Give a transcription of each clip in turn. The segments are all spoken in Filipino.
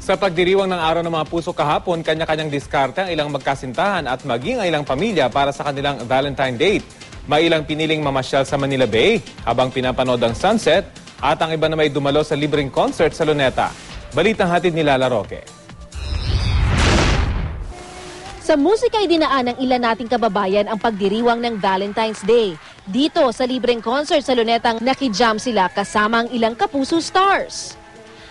Sa pagdiriwang ng Araw ng mga Puso kahapon, kanya-kanyang diskarte ang ilang magkasintahan at maging ang ilang pamilya para sa kanilang Valentine date. May ilang piniling mamasyal sa Manila Bay habang pinapanood ang sunset at ang iba na may dumalo sa libreng concert sa Luneta. Balitang hatid ni Lala Roque. Sa musika ay dinaan ng ilan nating kababayan ang pagdiriwang ng Valentine's Day. Dito sa libreng concert sa Lunetang nakijam sila kasama ang ilang kapuso stars.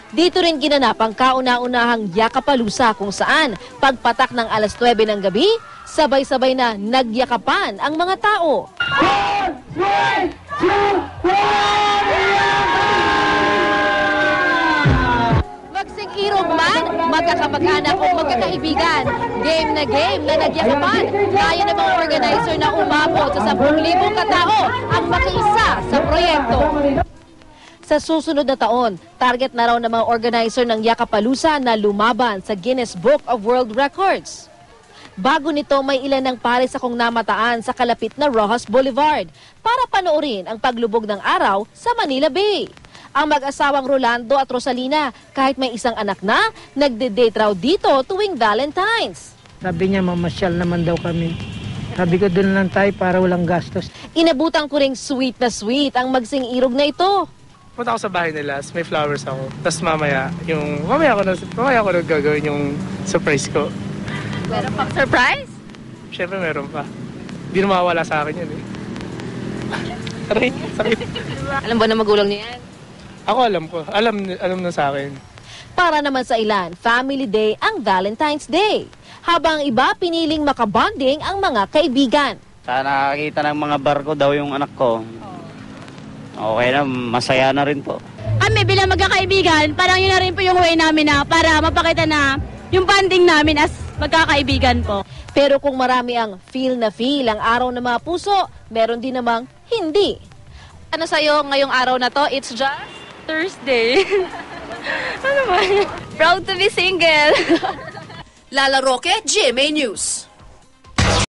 Dito rin ginanap ang kauna-unahang Yakapalusa kung saan pagpatak ng alas 9 ng gabi, sabay-sabay na nagyakapan ang mga tao. 4, 3, 2, 1! Magsing irog man, magkakamag-anak o magkakaibigan, game na nagyakapan. Kaya ng mga organizer na umabot sa 10,000 katao ang makiisa sa proyekto. Sa susunod na taon, target na raw ng mga organizer ng Yakapalusa na lumaban sa Guinness Book of World Records. Bago nito, may ilan ng pares akong namataan sa kalapit na Rojas Boulevard para panoorin ang paglubog ng araw sa Manila Bay. Ang mag-asawang Rolando at Rosalina, kahit may isang anak na, nagde-date raw dito tuwing Valentine's. Sabi niya, mamasyal naman daw kami. Sabi ko, doon lang tayo para walang gastos. Inabutan ko ring sweet na sweet ang magsing irog na ito. Punta ako sa bahay nila, may flowers ako. Tapos mamaya ko na gagawin yung surprise ko. Meron pang surprise? Siyempre meron pa. Hindi na mawawala sa akin yun eh. Aray, sakit. Alam ba na magulang niya yan? Ako alam ko. Alam na sa akin. Para naman sa ilan, Family Day ang Valentine's Day. Habang iba, piniling makabonding ang mga kaibigan. Sa nakakita ng mga barko daw yung anak ko. Okay na, masaya na rin po. Kami bilang magkakaibigan, parang yun na rin po yung way namin na para mapakita na yung bonding namin as magkakaibigan po. Pero kung marami ang feel ang araw ng mga puso, meron din namang hindi. Ano sa'yo ngayong araw na to? It's just Thursday. Ano ba? Proud to be single. Lala Roque, GMA News.